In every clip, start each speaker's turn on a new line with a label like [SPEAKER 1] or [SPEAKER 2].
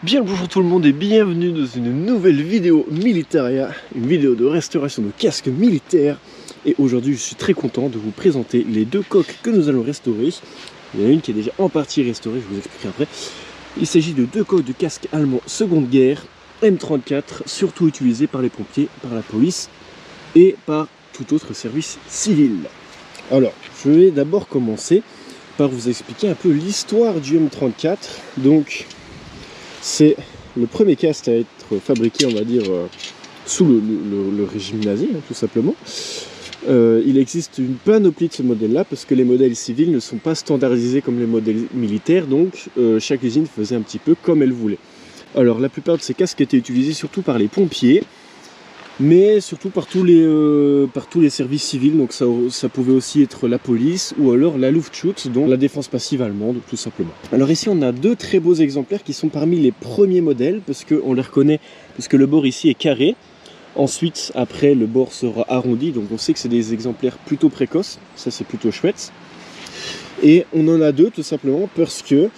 [SPEAKER 1] Bien le bonjour tout le monde et bienvenue dans une nouvelle vidéo Militaria, une vidéo de restauration de casques militaires. Et aujourd'hui je suis très content de vous présenter les deux coques que nous allons restaurer. Il y en a une qui est déjà en partie restaurée, je vous expliquerai après. Il s'agit de deux coques de casques allemands seconde guerre, M34, surtout utilisés par les pompiers, par la police et par tout autre service civil. Alors, je vais d'abord commencer par vous expliquer un peu l'histoire du M34. Donc, c'est le premier casque à être fabriqué, on va dire, sous le régime nazi, hein, tout simplement. Il existe une panoplie de ce modèle-là, parce que les modèles civils ne sont pas standardisés comme les modèles militaires, donc chaque usine faisait un petit peu comme elle voulait. Alors, la plupart de ces casques étaient utilisés surtout par les pompiers, mais surtout par tous les services civils, donc ça pouvait aussi être la police ou alors la Luftschutz, donc la défense passive allemande tout simplement. Alors ici on a deux très beaux exemplaires qui sont parmi les premiers modèles, parce qu'on les reconnaît, parce que le bord ici est carré. Ensuite, après, le bord sera arrondi, donc on sait que c'est des exemplaires plutôt précoces, ça c'est plutôt chouette. Et on en a deux tout simplement parce que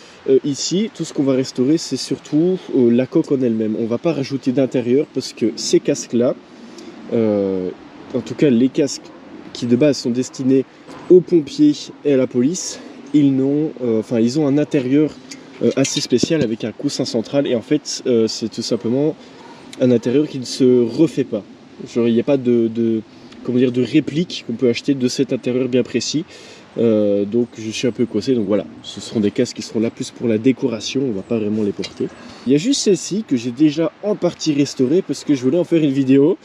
[SPEAKER 1] ici, tout ce qu'on va restaurer, c'est surtout la coque en elle-même. On ne va pas rajouter d'intérieur parce que ces casques-là, en tout cas les casques qui de base sont destinés aux pompiers et à la police, ils ont un intérieur assez spécial avec un coussin central. Et en fait, c'est tout simplement un intérieur qui ne se refait pas. Genre, il n'y a pas de réplique qu'on peut acheter de cet intérieur bien précis. Donc je suis un peu coincé, donc voilà, ce seront des casques qui seront là plus pour la décoration, on va pas vraiment les porter. Il y a juste celle-ci que j'ai déjà en partie restaurée parce que je voulais en faire une vidéo,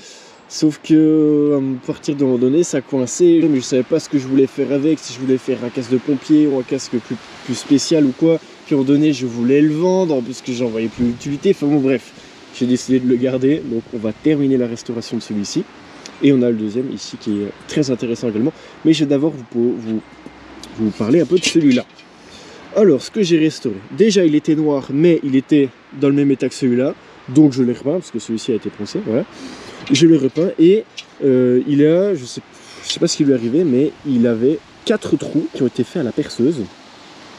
[SPEAKER 1] sauf que à partir d'un moment donné ça coinçait, mais je savais pas ce que je voulais faire avec, si je voulais faire un casque de pompier ou un casque plus spécial ou quoi. Puis à un moment donné je voulais le vendre parce que j'en voyais plus l'utilité, enfin bon bref, j'ai décidé de le garder, donc on va terminer la restauration de celui-ci. Et on a le deuxième ici qui est très intéressant également, mais je vais d'abord vous parler un peu de celui-là. Alors, ce que j'ai restauré, déjà il était noir, mais il était dans le même état que celui-là, donc je l'ai repeint, parce que celui-ci a été poncé, voilà. Je l'ai repeint, et il a, je sais pas ce qui lui est arrivé, mais il avait 4 trous qui ont été faits à la perceuse.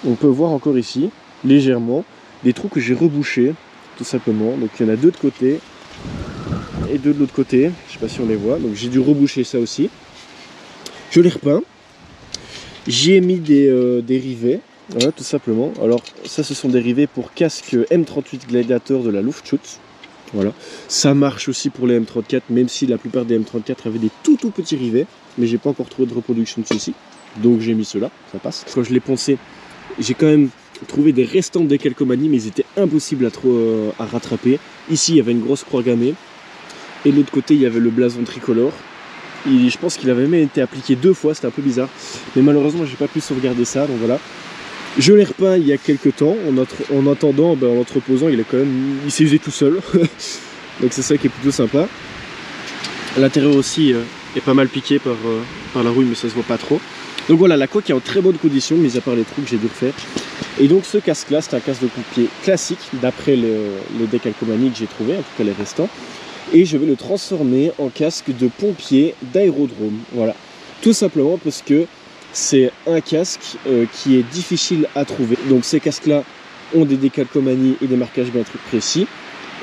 [SPEAKER 1] On peut voir encore ici, légèrement, des trous que j'ai rebouchés, tout simplement. Donc il y en a deux de côté, et deux de l'autre côté, je sais pas si on les voit, donc j'ai dû reboucher ça aussi. Je l'ai repeint. J'ai mis des rivets, voilà, tout simplement. Alors ça, ce sont des rivets pour casque M38 Gladiator de la Luftschutz. Voilà. Ça marche aussi pour les M34, même si la plupart des M34 avaient des tout petits rivets. Mais j'ai pas encore trouvé de reproduction de ceux-ci. Donc j'ai mis ceux-là, ça passe. Quand je l'ai poncé, j'ai quand même trouvé des restants de décalcomanie, mais ils étaient impossibles à rattraper. Ici, il y avait une grosse croix gammée. Et de l'autre côté, il y avait le blason tricolore. Je pense qu'il avait même été appliqué 2 fois, c'était un peu bizarre. Mais malheureusement, j'ai pas pu sauvegarder ça, donc voilà. Je l'ai repeint il y a quelques temps. En attendant, en l'entreposant, il s'est usé tout seul. Donc c'est ça qui est plutôt sympa. L'intérieur aussi est pas mal piqué par la rouille, mais ça se voit pas trop. Donc voilà, la coque est en très bonne condition, mis à part les trous que j'ai dû refaire. Et donc ce casque-là, c'est un casque de pompier classique, d'après les décalcomanies que j'ai trouvé, en tout cas les restants. Et je vais le transformer en casque de pompier d'aérodrome. Voilà, tout simplement parce que c'est un casque qui est difficile à trouver. Donc ces casques-là ont des décalcomanies et des marquages bien précis.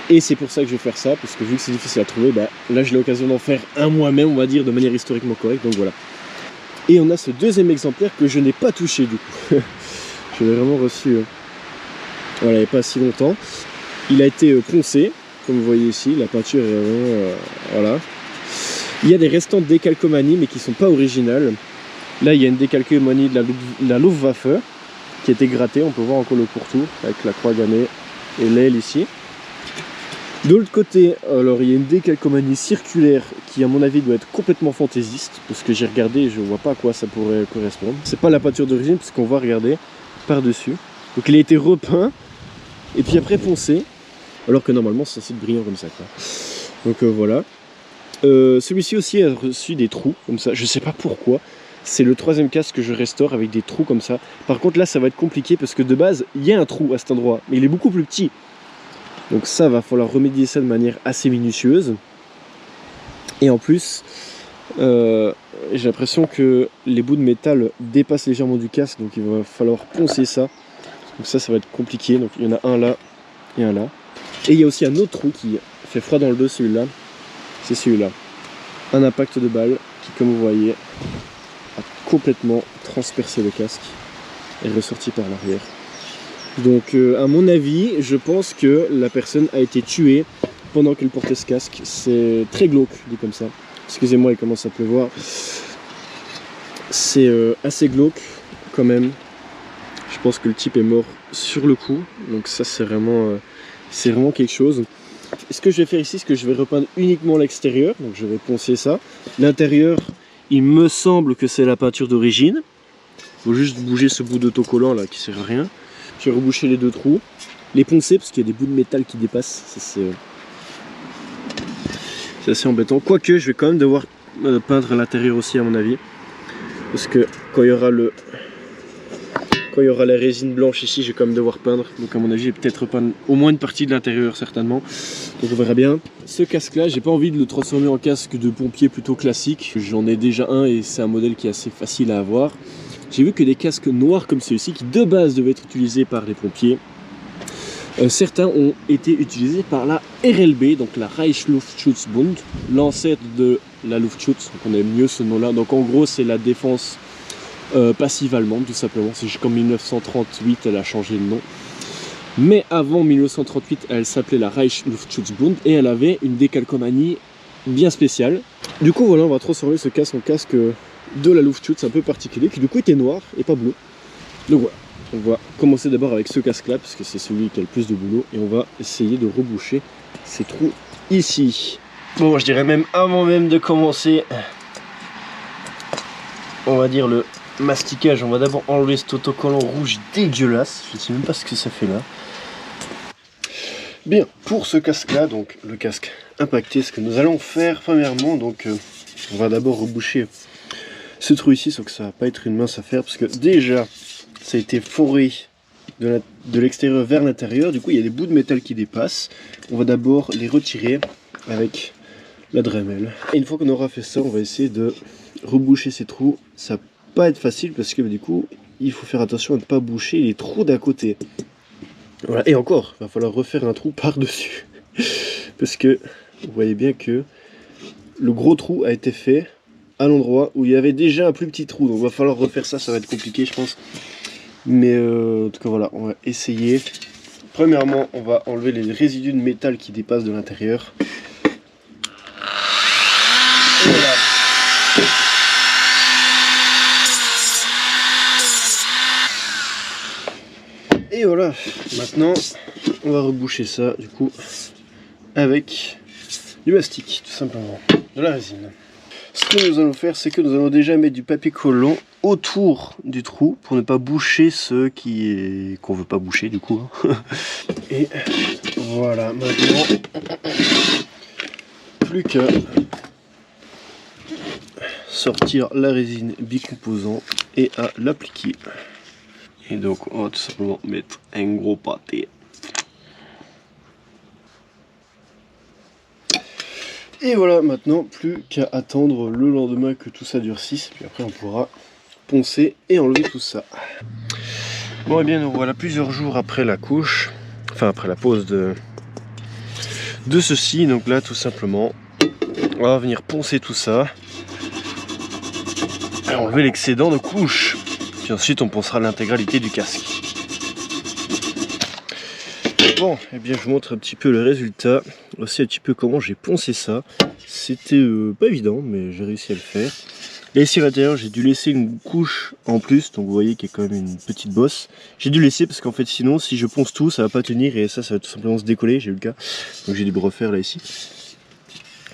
[SPEAKER 1] Et c'est pour ça que je vais faire ça, parce que vu que c'est difficile à trouver, là j'ai l'occasion d'en faire un moi-même, on va dire, de manière historiquement correcte. Donc voilà. Et on a ce deuxième exemplaire que je n'ai pas touché du coup. Je l'ai vraiment reçu voilà, il n'y a pas si longtemps. Il a été poncé. Comme vous voyez ici, la peinture est vraiment... voilà. Il y a des restants de décalcomanie, mais qui ne sont pas originales. Là, il y a une décalcomanie de la Luftwaffe qui a été grattée. On peut voir encore le pourtour avec la croix gammée et l'aile ici. De l'autre côté, alors il y a une décalcomanie circulaire qui, à mon avis, doit être complètement fantaisiste, parce que j'ai regardé et je ne vois pas à quoi ça pourrait correspondre. C'est pas la peinture d'origine, puisqu'on va regarder par-dessus. Donc il a été repeint et puis après poncé. Alors que normalement c'est censé être brillant comme ça, quoi. Donc voilà. Celui-ci aussi a reçu des trous comme ça, je sais pas pourquoi. C'est le troisième casque que je restaure avec des trous comme ça. Par contre là ça va être compliqué parce que de base il y a un trou à cet endroit, mais il est beaucoup plus petit. Donc ça va falloir remédier ça de manière assez minutieuse. Et en plus, j'ai l'impression que les bouts de métal dépassent légèrement du casque, donc il va falloir poncer ça. Donc ça va être compliqué. Donc il y en a un là et un là. Et il y a aussi un autre trou qui fait froid dans le dos, celui-là. C'est celui-là. Un impact de balle qui, comme vous voyez, a complètement transpercé le casque et ressorti par l'arrière. Donc à mon avis, je pense que la personne a été tuée pendant qu'elle portait ce casque. C'est très glauque, dit comme ça. Excusez-moi, il commence à pleuvoir. C'est assez glauque quand même. Je pense que le type est mort sur le coup. Donc ça c'est vraiment quelque chose. Ce que je vais faire ici, c'est que je vais repeindre uniquement l'extérieur. Donc je vais poncer ça. L'intérieur, il me semble que c'est la peinture d'origine. Il faut juste bouger ce bout d'autocollant là qui sert à rien. Je vais reboucher les deux trous. Les poncer parce qu'il y a des bouts de métal qui dépassent. C'est assez embêtant. Quoique, je vais quand même devoir peindre l'intérieur aussi à mon avis. Parce que quand il y aura la résine blanche ici, je vais quand même devoir peindre. Donc à mon avis, je vais peut-être repeindre au moins une partie de l'intérieur certainement. Donc on verra bien. Ce casque-là, j'ai pas envie de le transformer en casque de pompier plutôt classique. J'en ai déjà un et c'est un modèle qui est assez facile à avoir. J'ai vu que des casques noirs comme celui-ci, qui de base devaient être utilisés par les pompiers, certains ont été utilisés par la RLB, donc la Reichsluftschutz-Bund, l'ancêtre de la Luftschutz, donc on aime mieux ce nom-là. Donc en gros, c'est la défense passive allemande, tout simplement. C'est jusqu'en 1938, elle a changé de nom. Mais avant 1938, elle s'appelait la Reichsluftschutz-Bund et elle avait une décalcomanie bien spéciale. Du coup, voilà, on va transformer ce casque en casque de la Luftschutz un peu particulier, qui du coup était noir et pas bleu. Donc voilà, on va commencer d'abord avec ce casque là, parce que c'est celui qui a le plus de boulot, et on va essayer de reboucher ces trous ici. Bon, je dirais même avant même de commencer, on va dire le masticage, on va d'abord enlever cet autocollant rouge dégueulasse, je ne sais même pas ce que ça fait là. Bien, pour ce casque là, donc le casque impacté, ce que nous allons faire premièrement, donc on va d'abord reboucher ce trou ici, sauf que ça va pas être une mince affaire, parce que déjà ça a été foré de l'extérieur vers l'intérieur, du coup il y a des bouts de métal qui dépassent. On va d'abord les retirer avec la Dremel. Et une fois qu'on aura fait ça, on va essayer de reboucher ces trous. Ça va pas être facile parce que du coup il faut faire attention à ne pas boucher les trous d'un côté. Voilà, et encore, il va falloir refaire un trou par-dessus. Parce que vous voyez bien que le gros trou a été fait à l'endroit où il y avait déjà un plus petit trou. Donc il va falloir refaire ça, ça va être compliqué je pense. Mais en tout cas voilà, on va essayer. Premièrement, on va enlever les résidus de métal qui dépassent de l'intérieur. Voilà. Et voilà, maintenant on va reboucher ça du coup avec du mastic tout simplement, de la résine. Ce que nous allons faire, c'est que nous allons déjà mettre du papier collant autour du trou pour ne pas boucher ce qu'on veut pas boucher du coup. Et voilà, maintenant plus qu'à sortir la résine bicomposant et à l'appliquer. Et donc on va tout simplement mettre un gros pâté. Et voilà, maintenant plus qu'à attendre le lendemain que tout ça durcisse, puis après on pourra poncer et enlever tout ça. Bon et bien nous voilà plusieurs jours après la couche, enfin après la pose de ceci, donc là tout simplement on va venir poncer tout ça et enlever l'excédent de couche, puis ensuite on poncera l'intégralité du casque. Bon, et bien je vous montre un petit peu le résultat, aussi un petit peu comment j'ai poncé ça. C'était pas évident, mais j'ai réussi à le faire. Et ici à l'intérieur, j'ai dû laisser une couche en plus, donc vous voyez qu'il y a quand même une petite bosse. J'ai dû laisser parce qu'en fait sinon, si je ponce tout, ça va pas tenir et ça va tout simplement se décoller, j'ai eu le cas. Donc j'ai dû le refaire là ici.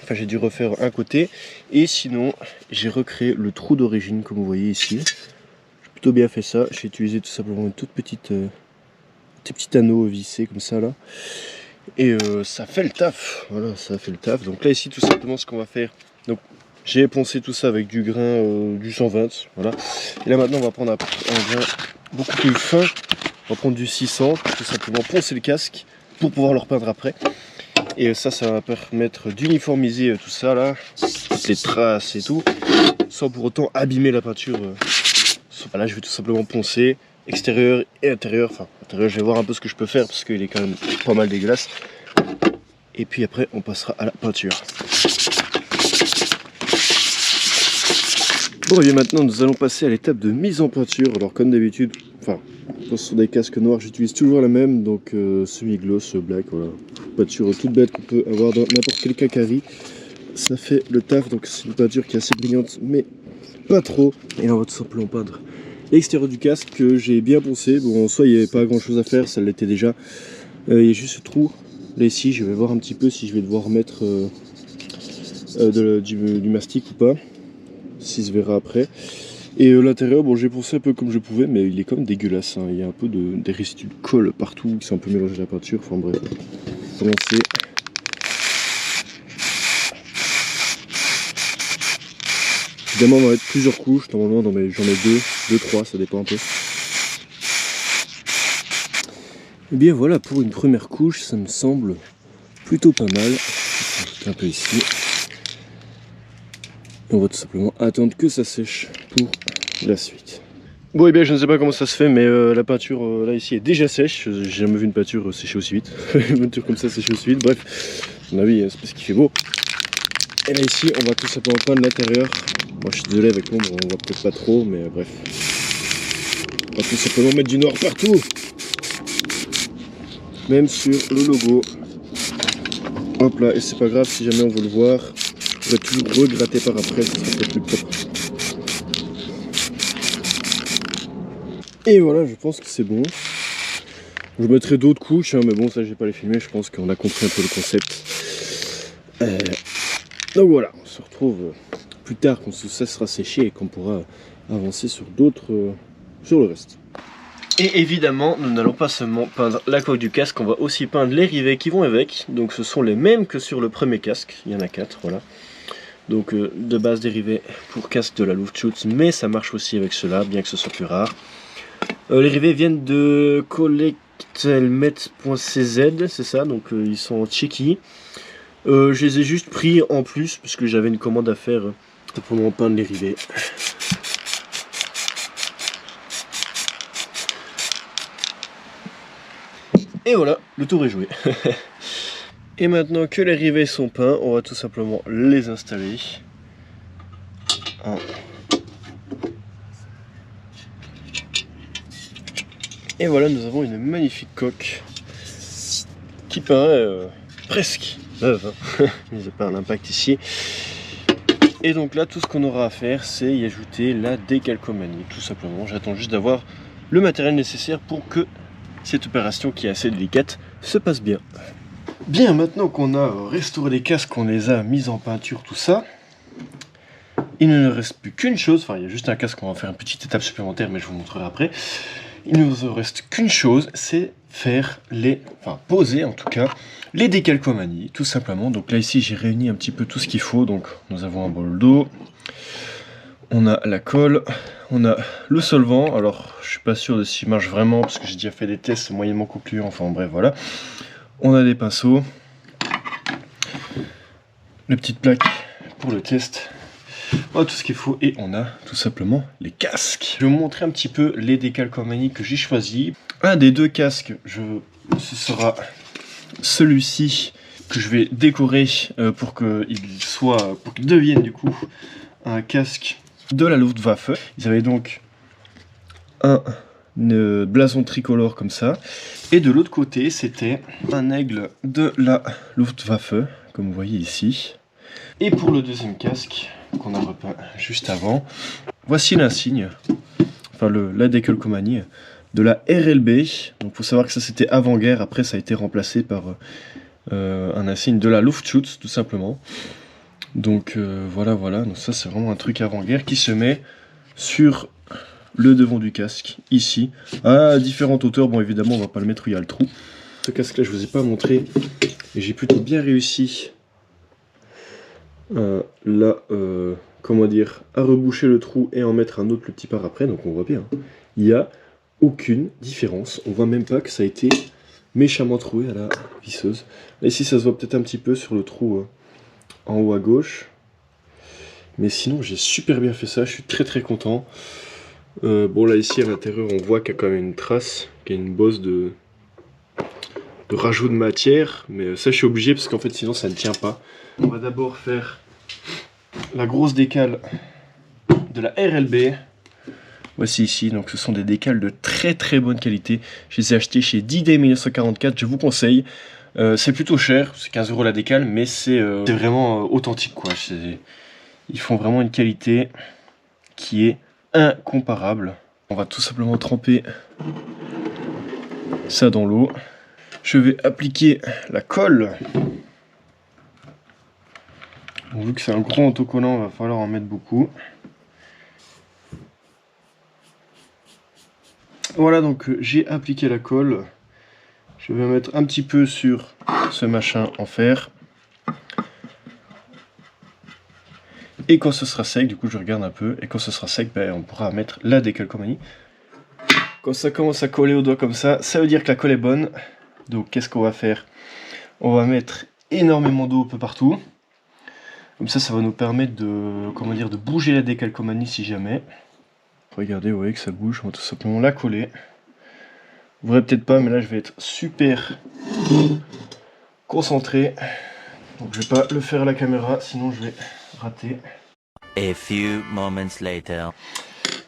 [SPEAKER 1] Enfin j'ai dû refaire un côté, et sinon j'ai recréé le trou d'origine comme vous voyez ici. J'ai plutôt bien fait ça, j'ai utilisé tout simplement une toute petite... des petits anneaux vissés comme ça là, et ça fait le taf. Voilà, ça fait le taf. Donc là ici tout simplement ce qu'on va faire, donc j'ai poncé tout ça avec du grain du 120, voilà. Et là maintenant on va prendre un grain beaucoup plus fin, on va prendre du 600, tout simplement poncer le casque pour pouvoir le repeindre après. Et ça va permettre d'uniformiser tout ça là, toutes les traces et tout, sans pour autant abîmer la peinture. Là je vais tout simplement poncer extérieur et intérieur. Enfin intérieur je vais voir un peu ce que je peux faire parce qu'il est quand même pas mal dégueulasse. et puis après on passera à la peinture. Bon et bien maintenant nous allons passer à l'étape de mise en peinture. Alors comme d'habitude, enfin quand ce sont des casques noirs j'utilise toujours la même, donc semi-gloss, black, voilà. Peinture toute bête qu'on peut avoir dans n'importe quel Kakari. Ça fait le taf, donc c'est une peinture qui est assez brillante mais pas trop. Et là on va tout simplement peindre l'extérieur du casque que j'ai bien poncé. Bon en soi il n'y avait pas grand chose à faire, ça l'était déjà. Il y a juste ce trou là ici, je vais voir un petit peu si je vais devoir remettre du mastic ou pas. Si se verra après. Et l'intérieur, bon j'ai poncé un peu comme je pouvais, mais il est comme dégueulasse, hein. Il y a un peu des résidus de colle partout qui sont un peu mélangés à la peinture, enfin bref. Commencer. Évidemment on va mettre plusieurs couches, normalement j'en ai deux, trois, ça dépend un peu. Et bien voilà, pour une première couche, ça me semble plutôt pas mal. Je vais un peu ici. On va tout simplement attendre que ça sèche pour la suite. Bon et bien je ne sais pas comment ça se fait, mais la peinture là ici est déjà sèche. J'ai jamais vu une peinture sécher aussi vite. Une peinture comme ça sécher aussi vite, bref. À mon avis c'est parce qu'il fait beau. Et là ici on va tout simplement peindre l'intérieur. Moi je suis désolé avec l'ombre, on voit peut-être pas trop, mais bref. On va tout simplement mettre du noir partout. Même sur le logo. Hop là, et c'est pas grave si jamais on veut le voir. Je vais toujours regratter par après, ça sera peut-être plus propre. Et voilà, je pense que c'est bon. Je mettrai d'autres couches, hein, mais bon, ça je vais pas les filmer, je pense qu'on a compris un peu le concept. Donc voilà, on se retrouve plus tard quand tout ça sera séché et qu'on pourra avancer sur d'autres, sur le reste. Et évidemment, nous n'allons pas seulement peindre la coque du casque, on va aussi peindre les rivets qui vont avec. Donc ce sont les mêmes que sur le premier casque, il y en a 4, voilà. Donc de base des rivets pour casque de la Luftschutz, mais ça marche aussi avec ceux-là, bien que ce soit plus rare. Les rivets viennent de collectelmet.cz, c'est ça, donc ils sont en Tchéquie. Je les ai juste pris en plus, parce que j'avais une commande à faire pour m'en peindre les rivets. Et voilà, le tour est joué. Et maintenant que les rivets sont peints, on va tout simplement les installer. Et voilà, nous avons une magnifique coque qui paraît presque neuve, hein. Mis à part l'impact ici. Et donc là, tout ce qu'on aura à faire, c'est y ajouter la décalcomanie, tout simplement. J'attends juste d'avoir le matériel nécessaire pour que cette opération, qui est assez délicate, se passe bien. Bien, maintenant qu'on a restauré les casques, qu'on les a mis en peinture, tout ça, il ne nous reste plus qu'une chose. Enfin, il y a juste un casque, on va faire une petite étape supplémentaire, mais je vous montrerai après. Il ne nous reste qu'une chose, c'est faire poser en tout cas, les décalcomanies, tout simplement. Donc là ici j'ai réuni un petit peu tout ce qu'il faut. Donc nous avons un bol d'eau, on a la colle, on a le solvant. Alors je suis pas sûr de s'il marche vraiment parce que j'ai déjà fait des tests moyennement concluants. Enfin bref voilà. On a des pinceaux, les petites plaques pour le test. On a tout ce qu'il faut et on a tout simplement les casques. Je vais vous montrer un petit peu les décalcomanies que j'ai choisi. Un des deux casques, ce sera celui-ci que je vais décorer pour qu'il devienne du coup un casque de la Luftwaffe. Ils avaient donc un blason tricolore comme ça. Et de l'autre côté, c'était un aigle de la Luftwaffe, comme vous voyez ici. Et pour le deuxième casque, qu'on a repeint juste avant, voici l'insigne, enfin la décalcomanie de la RLB. Donc faut savoir que ça c'était avant-guerre, après ça a été remplacé par un insigne de la Luftschutz tout simplement. Donc voilà, donc ça c'est vraiment un truc avant-guerre qui se met sur le devant du casque, ici, à différentes hauteurs. Bon évidemment on va pas le mettre où il y a le trou. Ce casque là je vous ai pas montré, et j'ai plutôt bien réussi comment dire, à reboucher le trou et en mettre un autre plus petit par après. Donc on voit bien, il n'y a aucune différence, on voit même pas que ça a été méchamment troué à la visseuse. Là, ici ça se voit peut-être un petit peu sur le trou en haut à gauche, mais sinon j'ai super bien fait ça, je suis très content. Bon là ici à l'intérieur on voit qu'il y a quand même une trace, qu'il y a une bosse de rajout de matière, mais ça je suis obligé parce qu'en fait sinon ça ne tient pas. On va d'abord faire la grosse décale de la RLB. Voici ici, donc ce sont des décales de très bonne qualité. Je les ai achetés chez D-Day 1944, je vous conseille. C'est plutôt cher, c'est 15 € la décale, mais c'est vraiment authentique quoi. Ils font vraiment une qualité qui est incomparable. On va tout simplement tremper ça dans l'eau. Je vais appliquer la colle. Donc, vu que c'est un gros autocollant, il va falloir en mettre beaucoup. Voilà, donc j'ai appliqué la colle. Je vais mettre un petit peu sur ce machin en fer. Et quand ce sera sec, du coup je regarde un peu, et quand ce sera sec, ben, on pourra mettre la décalcomanie. Quand ça commence à coller au doigt comme ça veut dire que la colle est bonne. Donc qu'est-ce qu'on va faire? On va mettre énormément d'eau un peu partout. Comme ça va nous permettre de, comment dire, de bouger la décalcomanie si jamais. Regardez, vous voyez que ça bouge, on va tout simplement la coller. Vous verrez peut-être pas, mais là je vais être super concentré. Donc je vais pas le faire à la caméra, sinon je vais rater.
[SPEAKER 2] A few moments later.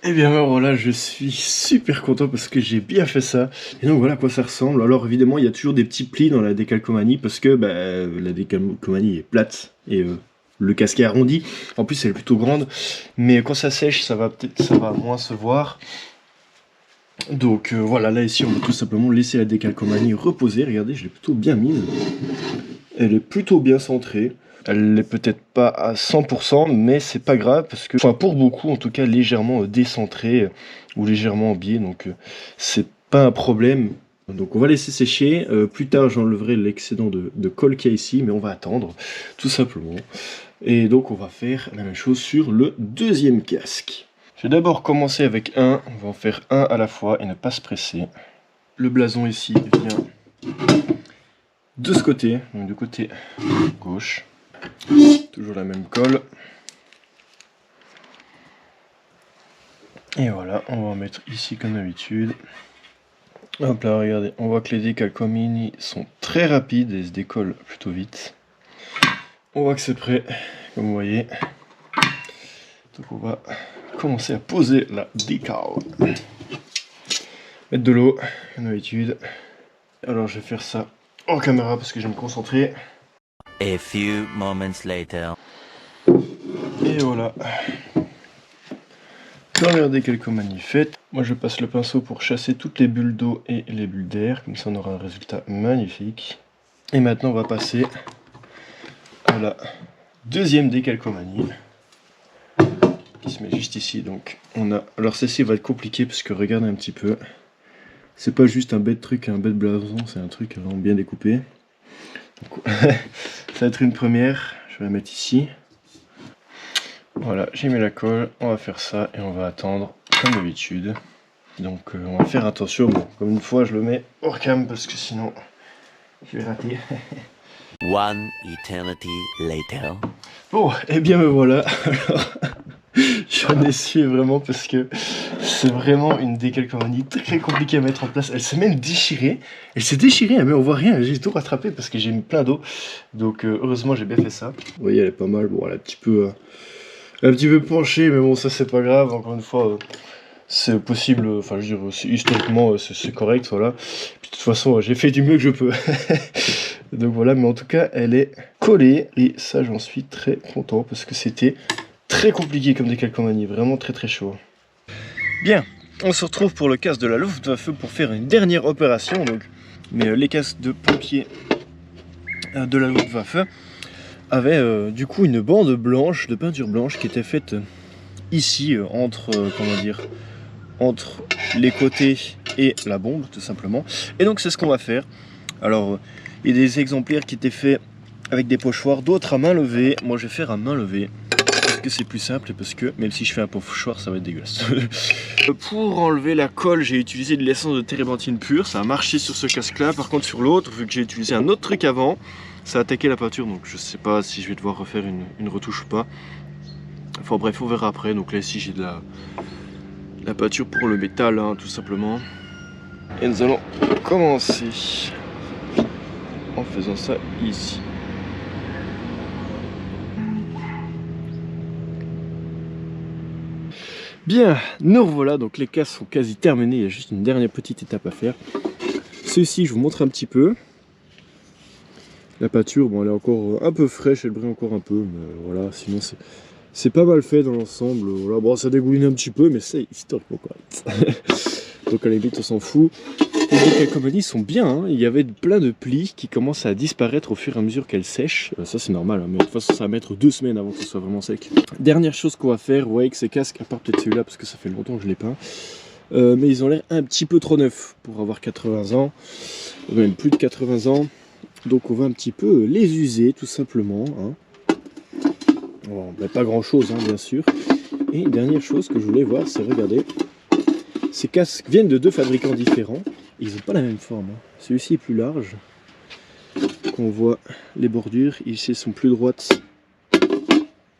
[SPEAKER 1] Et bien voilà, je suis super content parce que j'ai bien fait ça. Et donc voilà à quoi ça ressemble. Alors évidemment, il y a toujours des petits plis dans la décalcomanie parce que bah, la décalcomanie est plate et le casquet est arrondi. En plus, elle est plutôt grande. Mais quand ça sèche, ça va moins se voir. Donc voilà, là ici, on va tout simplement laisser la décalcomanie reposer. Regardez, je l'ai plutôt bien mise. Elle est plutôt bien centrée. Elle n'est peut-être pas à 100%, mais c'est pas grave parce que, enfin pour beaucoup en tout cas, légèrement décentré ou légèrement en biais, donc c'est pas un problème. Donc on va laisser sécher. Plus tard, j'enlèverai l'excédent de colle qu'il y a ici, mais on va attendre tout simplement. Et donc on va faire la même chose sur le deuxième casque. Je vais d'abord commencer avec un. On va en faire un à la fois et ne pas se presser. Le blason ici vient de ce côté, donc du côté gauche. Toujours la même colle. Et voilà, on va en mettre ici comme d'habitude. Hop là, regardez, on voit que les décalcomanies sont très rapides et se décollent plutôt vite. On voit que c'est prêt, comme vous voyez. Donc on va commencer à poser la décal. Mettre de l'eau, comme d'habitude. Alors je vais faire ça en caméra parce que je vais me concentrer.
[SPEAKER 2] A few moments later.
[SPEAKER 1] Et voilà. Première décalcomanie faite. Moi je passe le pinceau pour chasser toutes les bulles d'eau et les bulles d'air. Comme ça on aura un résultat magnifique. Et maintenant on va passer à la deuxième décalcomanie. Qui se met juste ici. Donc on a. Alors celle-ci va être compliquée parce que regardez un petit peu. C'est pas juste un bête truc, un bête blason, c'est un truc vraiment bien découpé. Donc, ça va être une première. Je vais la mettre ici. Voilà, j'ai mis la colle, on va faire ça et on va attendre comme d'habitude. Donc on va faire attention, bon, comme une fois je le mets hors cam parce que sinon je vais rater.
[SPEAKER 2] One eternity later.
[SPEAKER 1] Bon, et bien me voilà. Alors, j'en ai su vraiment parce que c'est vraiment une décalcomanie très compliquée à mettre en place. Elle s'est même déchirée. Elle s'est déchirée, mais on voit rien. J'ai tout rattrapé parce que j'ai mis plein d'eau. Donc heureusement j'ai bien fait ça. Vous voyez, elle est pas mal. Bon, elle est un petit peu penchée, mais bon, ça c'est pas grave. Encore une fois, c'est possible. Enfin, je veux dire, historiquement, c'est correct, voilà. Puis, de toute façon, j'ai fait du mieux que je peux. Donc voilà, mais en tout cas, elle est collée. Et ça, j'en suis très content parce que c'était très compliqué comme décalcomanie. Vraiment très chaud. Bien, on se retrouve pour le casque de la Luftwaffe pour faire une dernière opération. Donc, mais les casques de pompiers de la Luftwaffe avait du coup une bande blanche, de peinture blanche qui était faite ici entre, comment dire, entre les côtés et la bombe tout simplement. Et donc c'est ce qu'on va faire. Alors il y a des exemplaires qui étaient faits avec des pochoirs, d'autres à main levée. Moi je vais faire à main levée parce que c'est plus simple et parce que même si je fais un pochoir ça va être dégueulasse. Pour enlever la colle j'ai utilisé de l'essence de térébenthine pure, ça a marché sur ce casque là. Par contre sur l'autre, vu que j'ai utilisé un autre truc avant, ça a attaqué la peinture, donc je sais pas si je vais devoir refaire une retouche ou pas. Enfin bref, on verra après. Donc là ici j'ai de la peinture pour le métal, hein, tout simplement. Et nous allons commencer. en faisant ça ici. Bien, nous revoilà, donc les casques sont quasi terminés, il y a juste une dernière petite étape à faire. Ceci, je vous montre un petit peu. La pâture, bon, elle est encore un peu fraîche, elle brille encore un peu, mais voilà, sinon c'est pas mal fait dans l'ensemble. Voilà. Bon, ça dégouline un petit peu, mais c'est historiquement correct. Donc à la limite, on s'en fout. Les calcomanies sont bien, hein. Il y avait plein de plis qui commencent à disparaître au fur et à mesure qu'elles sèchent. Ça c'est normal, hein, mais de toute façon ça va mettre 2 semaines avant que ce soit vraiment sec. Dernière chose qu'on va faire, vous voyez que ces casques, à part peut-être celui-là parce que ça fait longtemps que je l'ai peint, mais ils ont l'air un petit peu trop neufs pour avoir 80 ans, même plus de 80 ans. Donc on va un petit peu les user tout simplement. Hein. Bon, ben, pas grand chose hein, bien sûr. Et dernière chose que je voulais voir, c'est regarder. Ces casques viennent de 2 fabricants différents. Ils n'ont pas la même forme. Hein. Celui-ci est plus large. On voit les bordures. Ici, elles sont plus droites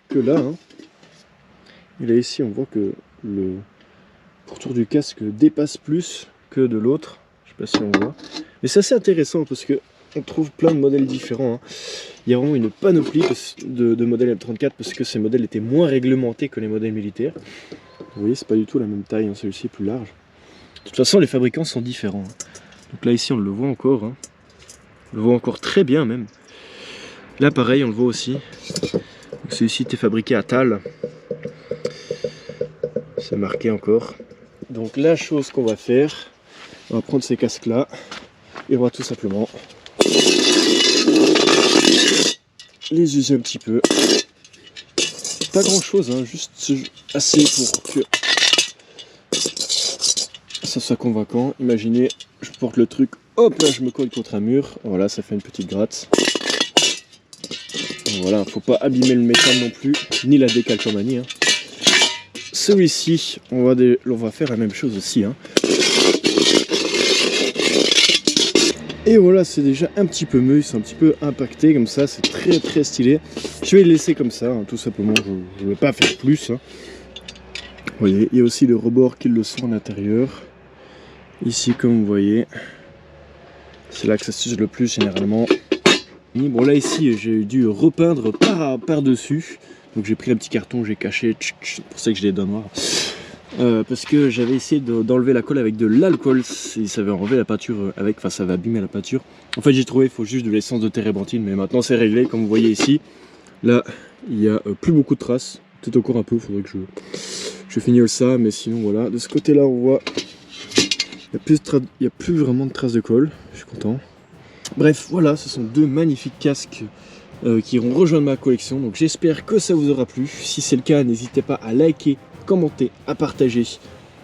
[SPEAKER 1] que là. Hein. Et là, ici, on voit que le pourtour du casque dépasse plus que de l'autre. Je ne sais pas si on voit. Mais c'est assez intéressant parce que on trouve plein de modèles différents. Hein. Il y a vraiment une panoplie de modèles M34 parce que ces modèles étaient moins réglementés que les modèles militaires. Vous voyez, c'est pas du tout la même taille. Hein. Celui-ci est plus large. De toute façon, les fabricants sont différents. Donc là, ici, on le voit encore. Hein. On le voit encore très bien, même. Là, pareil, on le voit aussi. Celui-ci était fabriqué à Thal. C'est marqué encore. Donc, la chose qu'on va faire, on va prendre ces casques-là et on va tout simplement les user un petit peu. Pas grand-chose, hein, juste assez pour que ça soit convaincant. Imaginez, je porte le truc, hop là je me colle contre un mur, voilà ça fait une petite gratte. Voilà, faut pas abîmer le métal non plus, ni la décalcomanie. Hein. Celui-ci, on va faire la même chose aussi. Hein. Et voilà, c'est déjà un petit peu mieux, c'est un petit peu impacté comme ça, c'est très très stylé. Je vais le laisser comme ça, hein, tout simplement, je ne vais pas faire plus. Hein. Vous voyez, il y a aussi les rebords qui le sont à l'intérieur. Ici, comme vous voyez, c'est là que ça s'use le plus généralement. Bon là ici, j'ai dû repeindre par-dessus. Donc j'ai pris un petit carton, j'ai caché, c'est pour ça que j'ai les doigts noirs. Parce que j'avais essayé d'enlever la colle avec de l'alcool, ça va enlever la peinture avec, enfin ça va abîmer la peinture. En fait j'ai trouvé, il faut juste de l'essence de térébenthine, mais maintenant c'est réglé, comme vous voyez ici. Là, il n'y a plus beaucoup de traces, peut-être encore un peu, il faudrait que je finisse ça, mais sinon voilà. De ce côté-là, on voit, il n'y a plus vraiment de traces de colle, je suis content. Bref, voilà, ce sont 2 magnifiques casques qui iront rejoindre ma collection, donc j'espère que ça vous aura plu. Si c'est le cas, n'hésitez pas à liker, commenter, à partager,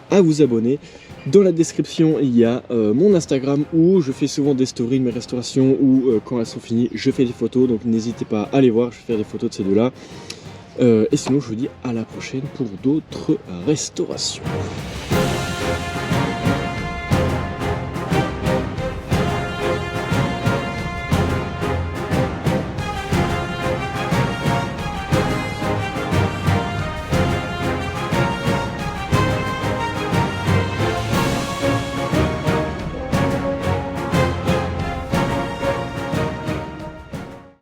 [SPEAKER 1] à vous abonner. Dans la description, il y a mon Instagram où je fais souvent des stories de mes restaurations ou quand elles sont finies, je fais des photos. Donc n'hésitez pas à aller voir, je vais faire des photos de ces 2-là. Et sinon, je vous dis à la prochaine pour d'autres restaurations.